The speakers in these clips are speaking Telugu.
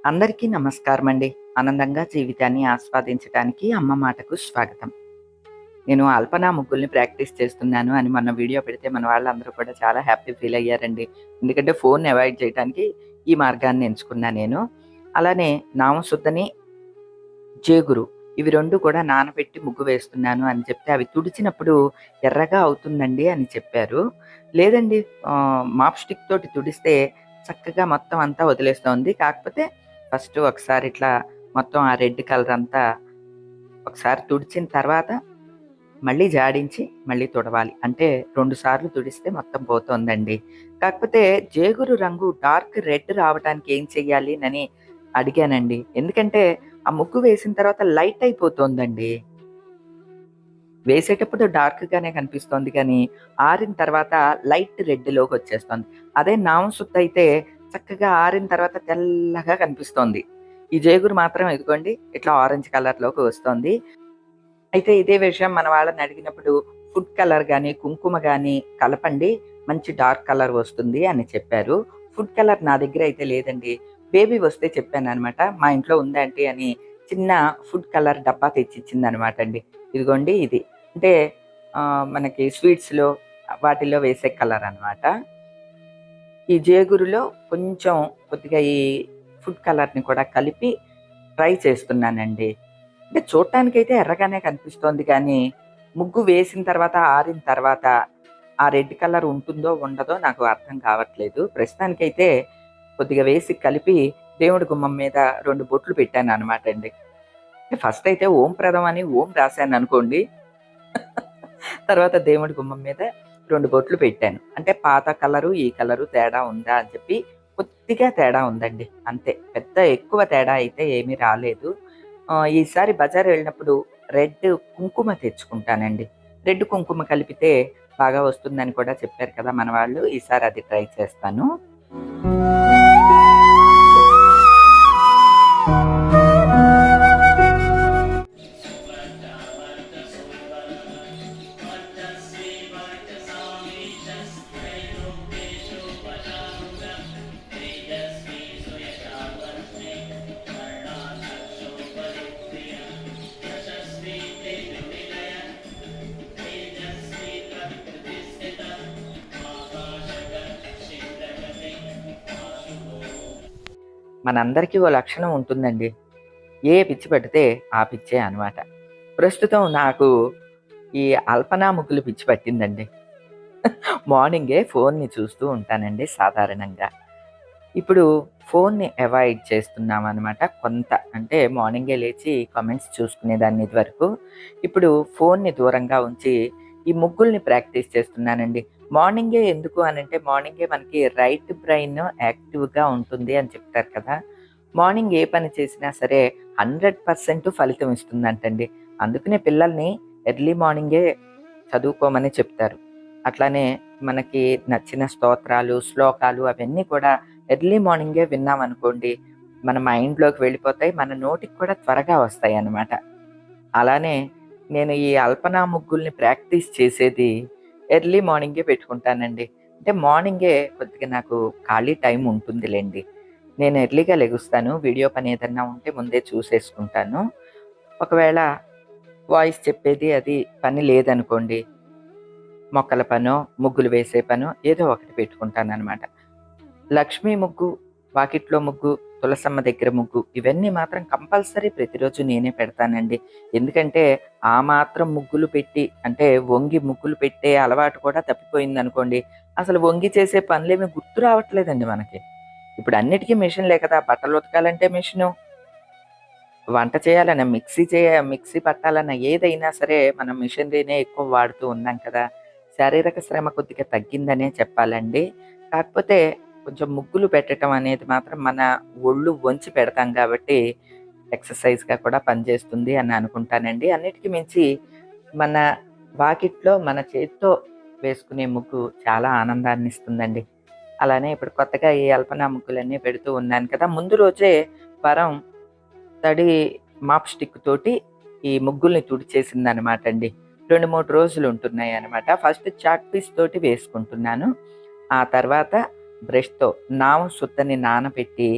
అందరికీ నమస్కారం అండి. ఆనందంగా జీవితాన్ని ఆస్వాదించడానికి అమ్మ మాటకు స్వాగతం. నేను అల్పనా ముగ్గుల్ని ప్రాక్టీస్ చేస్తున్నాను అని మొన్న వీడియో పెడితే మన వాళ్ళందరూ కూడా చాలా హ్యాపీ ఫీల్ అయ్యారండి. ఎందుకంటే ఫోన్‌ని అవాయిడ్ చేయటానికి ఈ మార్గాన్ని ఎంచుకున్నా నేను. అలానే నామశుద్ధని, జేగురు ఇవి 2 కూడా నానబెట్టి ముగ్గు వేస్తున్నాను అని చెప్తే అవి తుడిచినప్పుడు ఎర్రగా అవుతుందండి అని చెప్పారు. లేదండి, మాప్ స్టిక్ తోటి తుడిస్తే చక్కగా మొత్తం అంతా వదిలేస్తోంది. కాకపోతే ఫస్ట్ ఒకసారి ఇట్లా మొత్తం ఆ రెడ్ కలర్ అంతా ఒకసారి తుడిచిన తర్వాత మళ్ళీ జాడించి మళ్ళీ తుడవాలి. అంటే 2 సార్లు తుడిస్తే మొత్తం పోతోందండి. కాకపోతే జేగురు రంగు డార్క్ రెడ్ రావటానికి ఏం చెయ్యాలి అడిగానండి. ఎందుకంటే ఆ ముగ్గు వేసిన తర్వాత లైట్ అయిపోతోందండి. వేసేటప్పుడు డార్క్‌గానే కనిపిస్తోంది కానీ, ఆరిన తర్వాత లైట్ రెడ్‌లోకొచ్చేస్తోంది. అదే నామసుత్త అయితే చక్కగా ఆరిన తర్వాత తెల్లగా కనిపిస్తోంది. ఈ జేగురు మాత్రం ఇదిగోండి ఇట్లా ఆరెంజ్ కలర్‌లోకి వస్తోంది. అయితే ఇదే విషయం మన వాళ్ళని అడిగినప్పుడు ఫుడ్ కలర్ గాని, కుంకుమ గాని కలపండి. మంచి డార్క్ కలర్ వస్తుంది అని చెప్పారు. ఫుడ్ కలర్ నా దగ్గర అయితే లేదండి. బేబీ వస్తే చెప్పాననమాట. మా ఇంట్లో ఉంది ఆంటీ అని చిన్న ఫుడ్ కలర్ డబ్బా తెచ్చిచ్చిందనమాట అండి. ఇదిగోండి ఇది. అంటే మనకి స్వీట్స్‌లో వాటిల్లో వేసే కలర్ అనమాట. ఈ జేగురులో కొంచెం కొద్దిగా ఈ ఫుడ్ కలర్‌ని కూడా కలిపి ట్రై చేస్తున్నానండి. అంటే చూడటానికైతే ఎర్రగానే కనిపిస్తోంది కానీ, ముగ్గు వేసిన తర్వాత, ఆరిన తర్వాత ఆ రెడ్ కలర్ ఉంటుందో, ఉండదో నాకు అర్థం కావట్లేదు. ప్రస్తుతానికైతే కొద్దిగా వేసి కలిపి దేవుడి గుమ్మం మీద 2 బొట్లు పెట్టాననమాట అండి. ఫస్ట్ అయితే ఓం ప్రదం అని ఓం రాశాననుకోండి. తర్వాత దేవుడి గుమ్మం మీద 2 బొట్లు పెట్టాను. అంటే పాత కలరు, ఈ కలరు తేడా ఉందా అని చెప్పి కొద్దిగా తేడా ఉందండి. అంతే. పెద్ద ఎక్కువ తేడా అయితే ఏమీ రాలేదు. ఈసారి బజార్ వెళ్ళినప్పుడు రెడ్ కుంకుమ తెచ్చుకుంటానండి. రెడ్ కుంకుమ కలిపితే బాగా వస్తుందని కూడా చెప్పారు కదా మన వాళ్ళు. ఈసారి అది ట్రై చేస్తాను. మనందరికీ ఓ లక్షణం ఉంటుందండి. ఏ పిచ్చి పడితే ఆ పిచ్చే అనమాట. ప్రస్తుతం నాకు ఈ అల్పనా ముగ్గులు పిచ్చి పట్టిందండి. మార్నింగే ఫోన్‌ని చూస్తూ ఉంటానండి సాధారణంగా. ఇప్పుడు ఫోన్‌ని అవాయిడ్ చేస్తున్నామనమాట కొంత. అంటే మార్నింగే లేచి కామెంట్స్ చూసుకునేదాన్ని ఇదివరకు. ఇప్పుడు ఫోన్‌ని దూరంగా ఉంచి ఈ ముగ్గుల్ని ప్రాక్టీస్ చేస్తున్నానండి. మార్నింగే ఎందుకు అనంటే మార్నింగే మనకి రైట్ బ్రెయిన్ యాక్టివ్‌గా ఉంటుంది అని చెప్తారు కదా! మార్నింగ్ ఏ పని చేసినా సరే 100% ఫలితం ఇస్తుందంటండి. అందుకనే పిల్లల్ని ఎర్లీ మార్నింగే చదువుకోమని చెప్తారు. అట్లానే మనకి నచ్చిన స్తోత్రాలు, శ్లోకాలు అవన్నీ కూడా ఎర్లీ మార్నింగే విన్నామనుకోండి, మన మైండ్‌లోకి వెళ్ళిపోతాయి. మన నోటికి కూడా త్వరగా వస్తాయన్నమాట. అలానే నేను ఈ అల్పనా ముగ్గుల్ని ప్రాక్టీస్ చేసేది ఎర్లీ మార్నింగే పెట్టుకుంటానండి. అంటే మార్నింగే కొద్దిగా నాకు ఖాళీ టైం ఉంటుందిలెండి. నేను ఎర్లీగా లెగుస్తాను. వీడియో పని ఏదన్నా ఉంటే ముందే చూసేసుకుంటాను. ఒకవేళ వాయిస్ చెప్పేది అది పని లేదనుకోండి, మొక్కల పనో, ముగ్గులు వేసే పనో ఏదో ఒకటి పెట్టుకుంటాననమాట. లక్ష్మీ ముగ్గు, వాకిట్లో ముగ్గు, తులసమ్మ దగ్గర ముగ్గు ఇవన్నీ మాత్రం కంపల్సరీ ప్రతిరోజు నేనే పెడతానండి. ఎందుకంటే ఆ మాత్రం ముగ్గులు పెట్టి అంటే వంగి ముగ్గులు పెట్టే అలవాటు కూడా తప్పిపోయిందనుకోండి, అసలు వంగి చేసే పనులేమి గుర్తు రావట్లేదండి మనకి. ఇప్పుడు అన్నిటికీ మెషిన్‌లే కదా! బట్టలు ఉతకాలంటే మెషిను, వంట చేయాలన్నా మిక్సీ పట్టాలన్నా ఏదైనా సరే మనం మిషనరీనే ఎక్కువ వాడుతూ ఉన్నాం కదా! శారీరక శ్రమ కొద్దిగా తగ్గిందనే చెప్పాలండి. కాకపోతే కొంచెం ముగ్గులు పెట్టటం అనేది మాత్రం మన ఒళ్ళు వంచి పెడతాం కాబట్టి ఎక్సర్‌సైజ్‌గా కూడా పనిచేస్తుంది అని అనుకుంటానండి. అన్నిటికి మించి మన వాకిట్లో మన చేత్తో వేసుకునే ముగ్గు చాలా ఆనందాన్నిస్తుందండి. అలానే ఇప్పుడు కొత్తగా ఈ అల్పనా ముగ్గులన్నీ పెడుతూ ఉన్నాను కదా! ముందు రోజే వరం తడి మాప్ స్టిక్ తోటి ఈ ముగ్గుల్ని తుడిచేసిందనమాట అండి. 2, 3 రోజులు ఉంటున్నాయనమాట. ఫస్ట్ చాక్ పీస్ తోటి వేసుకుంటున్నాను. ఆ తర్వాత బ్రష్‌తో నామ సుత్తని నానబెట్టి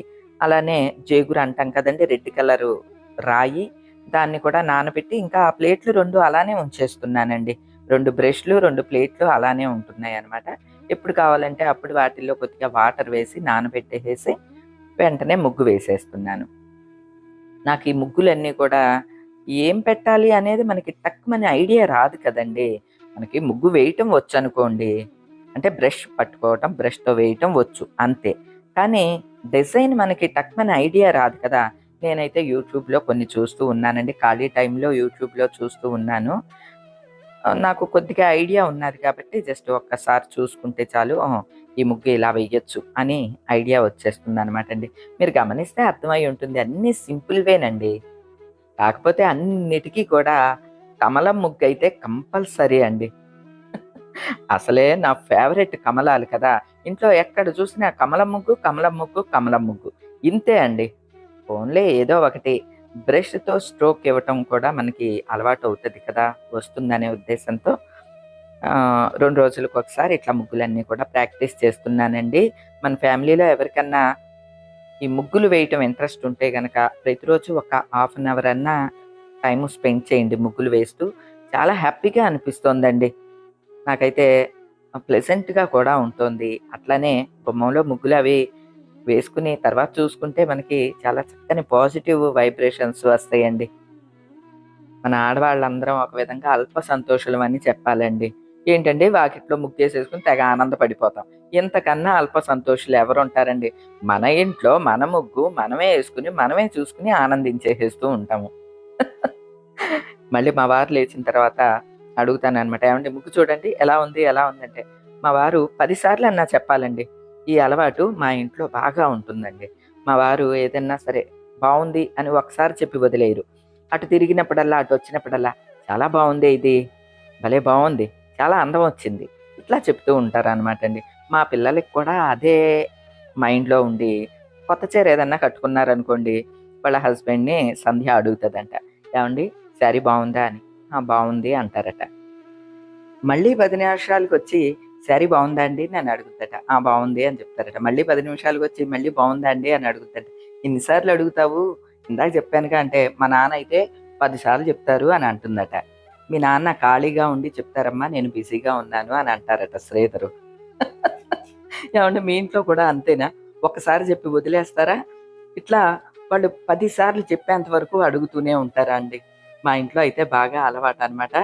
అలానే జేగురు అంటాం కదండీ! రెడ్ కలరు రాయి, దాన్ని కూడా నానబెట్టి ఇంకా ఆ ప్లేట్లు 2 అలానే ఉంచేస్తున్నానండి. 2 బ్రష్‌లు, 2 ప్లేట్లు అలానే ఉంటున్నాయనమాట. ఎప్పుడు కావాలంటే అప్పుడు వాటిల్లో కొద్దిగా వాటర్ వేసి నానబెట్టేసేసి వెంటనే ముగ్గు వేసేస్తున్నాను. నాకు ఈ ముగ్గులన్నీ కూడా ఏం పెట్టాలి అనేది మనకి టక్కుమని ఐడియా రాదు కదండీ! మనకి ముగ్గు వేయటం వచ్చనుకోండి. అంటే బ్రష్ పట్టుకోవటం, బ్రష్‌తో వేయటం వచ్చు అంతే. కానీ డిజైన్ మనకి టక్కుమని ఐడియా రాదు కదా! నేనైతే యూట్యూబ్‌లో కొన్ని చూస్తూ ఉన్నానండి. ఖాళీ టైంలో యూట్యూబ్‌లో చూస్తూ ఉన్నాను. నాకు కొద్దిగా ఐడియా ఉన్నది కాబట్టి జస్ట్ ఒక్కసారి చూసుకుంటే చాలు. ఈ ముగ్గు ఇలా వేయొచ్చు అని ఐడియా వచ్చేస్తుందనమాటండి. మీరు గమనిస్తే అర్థమై ఉంటుంది. అన్నీ సింపుల్‌వేనండి. కాకపోతే అన్నిటికి కూడా కమలం ముగ్గయితే కంపల్సరీ అండి. అసలే నా ఫేవరెట్ కమలాలు కదా! ఇంట్లో ఎక్కడ చూసినా కమలం ముగ్గు, కమలం ముగ్గు, కమలం ముగ్గు. ఇంతే అండి. పోన్లే ఏదో ఒకటి బ్రష్‌తో స్ట్రోక్ ఇవ్వటం కూడా మనకి అలవాటవుతది కదా! వస్తుందనే ఉద్దేశంతో 2 రోజులకొకసారి ఇట్లా ముగ్గులన్నీ కూడా ప్రాక్టీస్ చేస్తున్నానండి. మన ఫ్యామిలీలో ఎవరికన్నా ఈ ముగ్గులు వేయటం ఇంట్రెస్ట్ ఉంటే గనక ప్రతిరోజు ఒక హాఫ్ అన్ అవర్ అన్నా టైము స్పెండ్ చేయండి ముగ్గులు వేస్తూ. చాలా హ్యాపీగా అనిపిస్తోందండి. నాకైతే ప్లెజెంట్‌గా కూడా ఉంటోంది. అట్లనే గుమ్మంలో ముగ్గులవి వేసుకుని తర్వాత చూసుకుంటే మనకి చాలా చక్కని పాజిటివ్ వైబ్రేషన్స్ వస్తాయండి. మన ఆడవాళ్ళందరం ఒక విధంగా అల్ప సంతోషులమని చెప్పాలండి. ఏంటండి వాకిట్లో ముగ్గేసేసుకొని తెగ ఆనందపడిపోతాం. ఇంతకన్నా అల్ప సంతోషులు ఎవరుంటారండి? మన ఇంట్లో మన ముగ్గు మనమే యేసుకొని, మనమే చూసుకొని ఆనందించేసేస్తూ ఉంటాము. మళ్ళీ మా వారు లేచిన తర్వాత అడుగుతాననమాట. ఏవండీ ముగ్గు చూడండి ఎలా ఉంది? ఎలా ఉందంటే, మా వారు 10 సార్లన్నా చెప్పాలండి. ఈ అలవాటు మా ఇంట్లో బాగా ఉంటుందండి. మా వారు ఏదన్నా సరే బావుంది అని ఒకసారి చెప్పి వదిలేయరు. అటు తిరిగినప్పుడల్లా, అటొచ్చినప్పుడల్లా చాలా బావుందే ఇది. భలే బావుంది. చాలా అందం వచ్చింది. ఇట్లా చెప్తూ ఉంటారనమాటండి. మా పిల్లలకి కూడా అదే మైండ్‌లో ఉండి కొత్త చీర ఏదన్నా కట్టుకున్నారనుకోండి, వాళ్ళ హస్బెండ్‌ని సంధ్య అడుగుతదంట. ఏవండీ శారీ బావుందా అని. ఆ! బావుంది అంటారట. మళ్ళీ 10 నిమిషాలకొచ్చి శారీ బావుందా అండి అని అడుగుద్దట. ఆ! బావుంది అని చెప్తారట. మళ్ళీ 10 నిమిషాలకొచ్చి మళ్ళీ బావుందా అండి అని అడుగుద్దట. ఎన్ని సార్లు అడుగుతావు? ఇందాక చెప్పానుగా అంటే, మా నాన్న అయితే 10 సార్లు చెప్తారు అని అంటుందట. మీ నాన్న ఖాళీగా ఉండి చెప్తారమ్మా నేను బిజీగా ఉన్నాను అని అంటారట శ్రీధరు. ఏవండీ మీ ఇంట్లో కూడా అంతేనా? ఒక్కసారి చెప్పి వదిలేస్తారా? ఇట్లా వాళ్ళు 10 సార్లు చెప్పేంత వరకు అడుగుతూనే ఉంటారా అండి? మా ఇంట్లో అయితే బాగా అలవాటనమాట.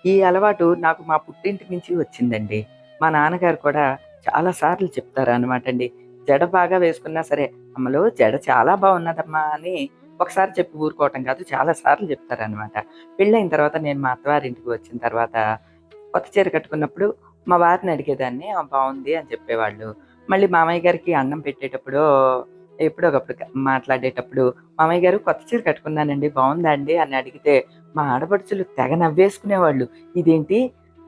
ఈ అలవాటు నాకు మా పుట్టింటి నుంచి వచ్చిందండి. మా నాన్నగారు కూడా చాలా సార్లు చెప్తారనమాటండి. జడ బాగా వేసుకున్నా సరే, "అమ్మలో జడ చాలా బాగున్నదమ్మా" అని ఒకసారి చెప్పి ఊరుకోవటం కాదు, చాలా సార్లు చెప్తారనమాట. పెళ్ళైన తర్వాత నేను మా అత్తవారింటికి వచ్చిన తర్వాత కొత్త చీర కట్టుకున్నప్పుడు మా వారిని అడిగేదాన్ని. "ఆ! బావుంది" అని చెప్పేవాళ్ళు. మళ్ళీ మామయ్య గారికి అన్నం పెట్టేటప్పుడో, ఎప్పుడో ఒకప్పుడు మాట్లాడేటప్పుడు, "మామయ్య గారు కొత్త చీర కట్టుకున్నానండి బావుందా అండి?" అని అడిగితే మా ఆడపడుచులు తెగ నవ్వేసుకునేవాళ్ళు. "ఇదేంటి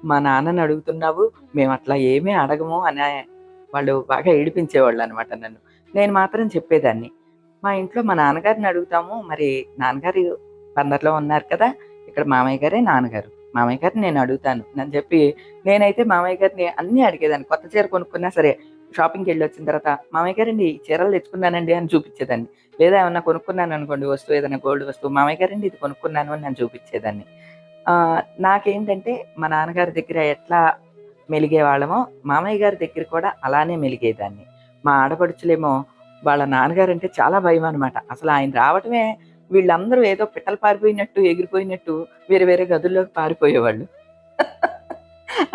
మా నాన్నని అడుగుతున్నావు? మేమట్లా ఏమీ అడగము" అనే వాళ్ళు బాగా ఏడిపించేవాళ్ళనమాట నన్ను. నేను మాత్రం చెప్పేదాన్ని. మా ఇంట్లో మా నాన్నగారిని అడుగుతాము. మరి నాన్నగారు బందర్‌లో ఉన్నారు కదా! ఇక్కడ మామయ్య గారే నాన్నగారు. మామయ్య గారిని నేను అడుగుతాను అని చెప్పి నేనైతే మామయ్య గారిని అన్నీ అడిగేదాన్ని. కొత్త చీర కొనుక్కున్నా సరే షాపింగ్‌కెళ్ళొచ్చిన తర్వాత, "మామయ్య గారండి ఈ చీరలు తెచ్చుకున్నానండి" అని చూపిచ్చేదాన్ని. లేదా ఏమన్నా కొనుక్కున్నాననుకోండి వస్తువు ఏదైనా గోల్డ్ వస్తువు, "మామయ్య గారండి ఇది కొనుక్కున్నాను" అని నేను చూపిచ్చేదాన్ని. నాకేంటంటే మా నాన్నగారి దగ్గర ఎట్లా మెలిగేవాళ్ళమో, మామయ్య గారి దగ్గర కూడా అలానే మెలిగేదాన్ని. మా ఆడపడుచులేమో వాళ్ళ నాన్నగారంటే చాలా భయమనమాట. అసలు ఆయన రావటమే వీళ్ళందరూ ఏదో పిట్టలు పారిపోయినట్టు, ఎగిరిపోయినట్టు వేరే వేరే గదుల్లోకి పారిపోయేవాళ్ళు.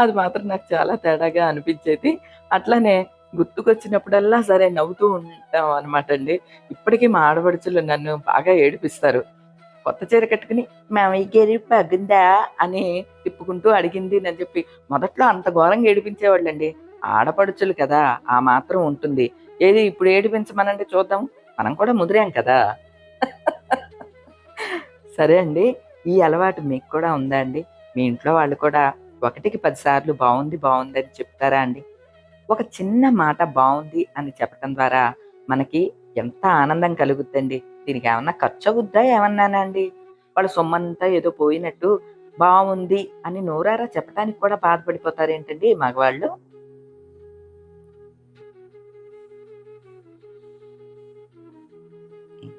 అది మాత్రం నాకు చాలా తేడాగా అనిపించేది. అట్లనే గుర్తుకొచ్చినప్పుడల్లా సరే నవ్వుతూ ఉంటాం అనమాటండి. ఇప్పటికి మా ఆడపడుచులు నన్ను బాగా ఏడిపిస్తారు. కొత్త చీర కట్టుకొని "మామయ్య గారు బాగుందా" అని తిప్పుకుంటూ అడిగింది చెప్పి మొదట్లో అంత ఘోరంగా ఏడిపించేవాళ్ళండి. ఆడపడుచులు కదా! ఆ మాత్రం ఉంటుంది. ఏది ఇప్పుడు ఏడిపించమనండి చూద్దాం. మనం కూడా ముదిరాం కదా! సరే అండి. ఈ అలవాటు మీకు కూడా ఉందా అండి? మీ ఇంట్లో వాళ్ళు కూడా ఒకటికి 10 సార్లు బావుంది, బావుంది అని చెప్తారా అండి? ఒక చిన్న మాట బావుంది అని చెప్పటం ద్వారా మనకి ఎంత ఆనందం కలుగుద్దండి. దీనికేమన్నా ఖర్చవుద్దా ఏమన్నానా అండి? వాళ్ళ సొమ్మంతా ఏదో పోయినట్టు బావుంది అని నోరారా చెప్పటానికి కూడా బాధపడిపోతారేంటండి మగవాళ్ళు?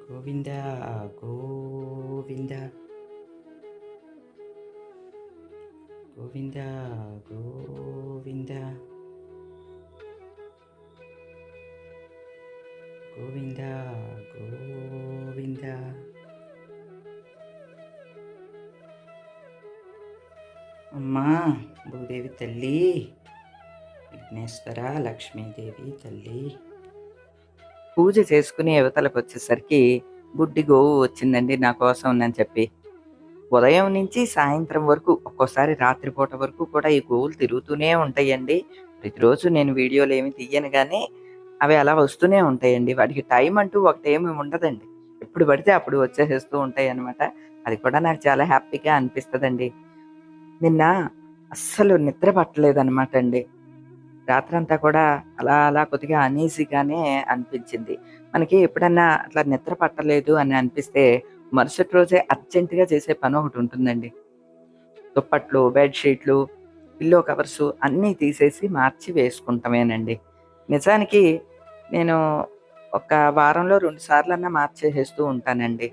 గోవింద గోవింద గోవింద గోవింద గోవింద గోవింద. అమ్మా భూదేవి తల్లి, విఘ్నేశ్వర లక్ష్మీదేవి తల్లి. పూజ చేసుకుని యువతలకు వచ్చేసరికి గుడ్డి గోవు వచ్చిందండి నా కోసం అని చెప్పి. ఉదయం నుంచి సాయంత్రం వరకు, ఒక్కోసారి రాత్రిపూట వరకు కూడా ఈ గోవులు తిరుగుతూనే ఉంటాయండి. ప్రతిరోజు నేను వీడియోలు ఏమి తీయను కానీ అవి అలా వస్తూనే ఉంటాయండి. వాటికి టైం అంటూ ఒకటేమి ఉండదండి. ఎప్పుడు పడితే అప్పుడు వచ్చేసేస్తూ ఉంటాయి అన్నమాట. అది కూడా నాకు చాలా హ్యాపీగా అనిపిస్తుందండి. నిన్న అస్సలు నిద్ర పట్టలేదన్నమాట అండి. రాత్రంతా కూడా అలా అలా కొద్దిగా అనీజీగానే అనిపించింది. మనకి ఎప్పుడన్నా అట్లా నిద్ర పట్టలేదు అని అనిపిస్తే మరుసటి రోజే అర్జెంట్‌గా చేసే పని ఒకటి ఉంటుందండి. దుప్పట్లు, బెడ్‌షీట్లు, పిల్లో కవర్సు అన్నీ తీసేసి మార్చి వేసుకుంటమేనండి. నిజానికి నేను ఒక వారంలో 2 సార్లన్నా మార్చేసేస్తూ ఉంటానండి.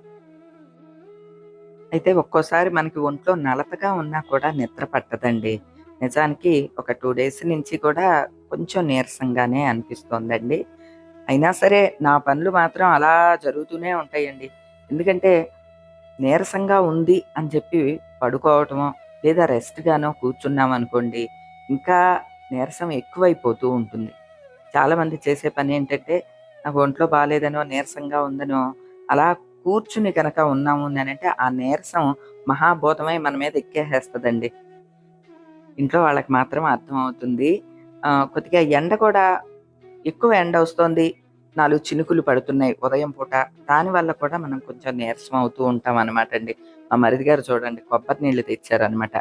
అయితే ఒక్కోసారి మనకి ఒంట్లో నలతగా ఉన్నా కూడా నిద్ర పట్టదండి. నిజానికి ఒక 2 డేస్ నుంచి కూడా కొంచెం నీరసంగానే అనిపిస్తోందండి. అయినా సరే నా పనులు మాత్రం అలా జరుగుతూనే ఉంటాయండి. ఎందుకంటే నీరసంగా ఉంది అని చెప్పి పడుకోవటమో, లేదా రెస్ట్‌గానో కూర్చున్నామనుకోండి, ఇంకా నీరసం ఎక్కువైపోతూ ఉంటుంది. చాలామంది చేసే పనేంటంటే, నాకు ఒంట్లో బాలేదనో, నీరసంగా ఉందనో, అలా కూర్చుని గనక ఉన్నాము అనంటే, ఆ నీరసం మహాభూతమై మన మీద ఎక్కేసేస్తదండి. ఇంట్లో వాళ్ళకి మాత్రం అర్థమవుతుంది. కొద్దిగా ఎండ కూడా ఎక్కువ ఎండొస్తోంది, 4 చినుకులు పడుతున్నాయి ఉదయం పూట. దానివల్ల కూడా మనం కొంచెం నీరసం అవుతూ ఉంటామనమాటండి. మా మరిది గారు చూడండి కొబ్బరి నీళ్ళు తెచ్చారనమాట.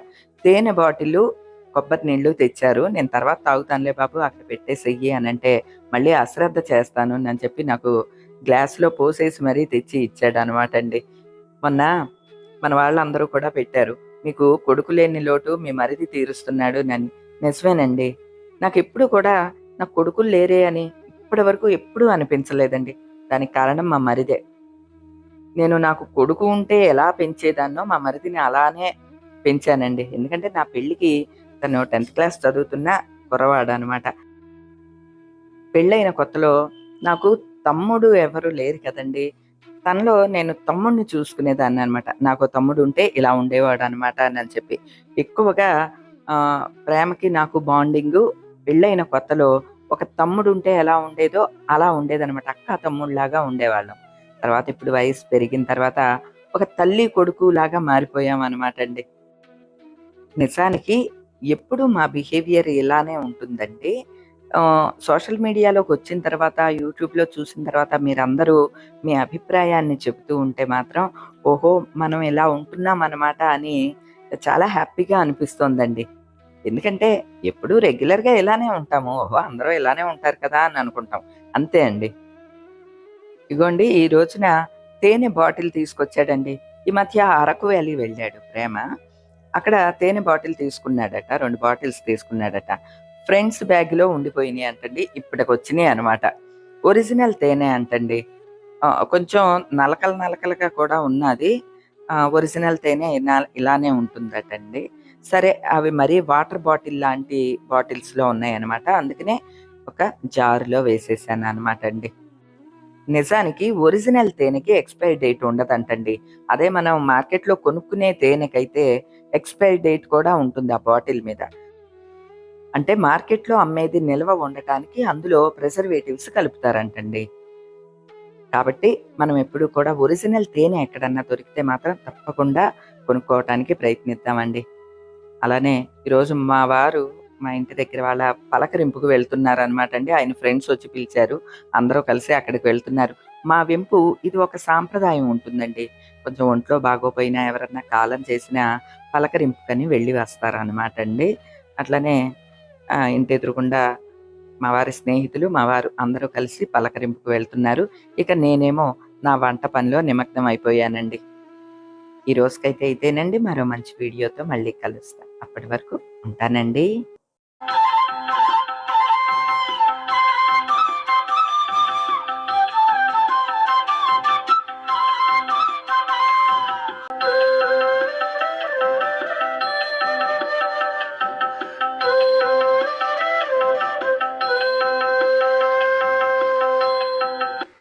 తేనె బాటిలు, కొబ్బరి నీళ్ళు తెచ్చారు. నేను తర్వాత తాగుతానులే బాబు అక్కడ పెట్టేసెయ్యి అనంటే, మళ్ళీ అశ్రద్ధ చేస్తాను అని చెప్పి నాకు గ్లాస్‌లో పోసేసి మరీ తెచ్చి ఇచ్చాడనమాటండి. మొన్న మన వాళ్ళందరూ కూడా పెట్టారు. మీకు కొడుకు లేని లోటు మీ మరిది తీరుస్తున్నాడు నని. నిజమేనండి. నాకెప్పుడు కూడా నాకు కొడుకులు లేరే అని ఇప్పటి వరకు ఎప్పుడూ అనిపించలేదండి. దానికి కారణం మా మరిదే. నేను నాకు కొడుకు ఉంటే ఎలా పెంచేదాన్నో మా మరిదిని అలానే పెంచానండి. ఎందుకంటే నా పెళ్ళికి తను 10థ్ క్లాస్ చదువుతున్న కుర్రవాడనమాట. పెళ్ళైన కొత్తలో నాకు తమ్ముడు ఎవరు లేరు కదండీ! తనలో నేను తమ్ముడిని చూసుకునేదాన్ననమాట. నాకో తమ్ముడుంటే ఇలా ఉండేవాడనమాట అని చెప్పి. ఎక్కువగా ప్రేమకి నాకు బాండింగు పెళ్ళైన కొత్తలో ఒక తమ్ముడుంటే ఎలా ఉండేదో అలా ఉండేదనమాట. అక్కా, తమ్ముడులాగా ఉండేవాళ్ళం. తర్వాత ఇప్పుడు వయసు పెరిగిన తర్వాత ఒక తల్లి, కొడుకులాగా మారిపోయామనమాటండి. నిజానికి ఎప్పుడు మా బిహేవియర్ ఇలానే ఉంటుందండి. సోషల్ మీడియాలోకొచ్చిన తర్వాత, యూట్యూబ్‌లో చూసిన తర్వాత మీరందరూ మీ అభిప్రాయాన్ని చెబుతూ ఉంటే మాత్రం, ఓహో! మనం ఇలా ఉంటున్నామనమాట అని చాలా హ్యాపీగా అనిపిస్తోందండి. ఎందుకంటే ఎప్పుడూ రెగ్యులర్‌గా ఇలానే ఉంటాము. ఓహో! అందరూ ఇలానే ఉంటారు కదా! అని అనుకుంటాం. అంతే అండి. ఇగోండి ఈ రోజున తేనె బాటిల్ తీసుకొచ్చాడండి. ఈ మధ్య అరకు వ్యాలీ వెళ్ళాడు ప్రేమ. అక్కడ తేనె బాటిల్ తీసుకున్నాడట. 2 బాటిల్స్ తీసుకున్నాడట. ఫ్రెండ్స్ బ్యాగ్‌లో ఉండిపోయినియి అంటండి. ఇప్పటికొచ్చినియి అనమాట. ఒరిజినల్ తేనె అంటండి. కొంచెం నలకలు నలకలుగా కూడా ఉన్నాది. ఒరిజినల్ తేనె ఇలానే ఉంటుందటండి. సరే అవి మరీ వాటర్ బాటిల్ లాంటి బాటిల్స్‌లో ఉన్నాయన్నమాట. అందుకనే ఒక జార్‌లో వేసేసాననమాట అండి. నిజానికి ఒరిజినల్ తేనెకి ఎక్స్‌పైరీ డేట్ ఉండదంటండి. అదే మనం మార్కెట్‌లో కొనుక్కునే తేనెకైతే ఎక్స్‌పైరీ డేట్ కూడా ఉంటుంది ఆ బాటిల్ మీద. అంటే మార్కెట్‌లో అమ్మేది నిల్వ ఉండటానికి అందులో ప్రిజర్వేటివ్స్ కలుపుతారంటండి. కాబట్టి మనం ఎప్పుడు కూడా ఒరిజినల్ తేనె ఎక్కడన్నా దొరికితే మాత్రం తప్పకుండా కొనుక్కోవటానికి ప్రయత్నిద్దామండి. అలానే ఈరోజు మా వారు మా ఇంటి దగ్గర వాళ్ళ పలకరింపుకు వెళ్తున్నారనమాట అండి. ఆయన ఫ్రెండ్స్ వచ్చి పిలిచారు. అందరూ కలిసి అక్కడికి వెళ్తున్నారు. మా వెంపు ఇది ఒక సాంప్రదాయం ఉంటుందండి. కొంచెం ఒంట్లో బాగోపోయినా, ఎవరన్నా కాలం చేసినా పలకరింపుకని వెళ్ళి వస్తారనమాట అండి. అట్లనే ఇంటి ఎదురుగుండా మా వారి స్నేహితులు, మా వారు అందరూ కలిసి పలకరింపుకు వెళ్తున్నారు. ఇక నేనేమో నా వంట పనిలో నిమగ్నం అయిపోయానండి. ఈ రోజుకైతే ఇదేనండి. మరో మంచి వీడియోతో మళ్ళీ కలుస్తా. అప్పటి వరకు ఉంటానండి.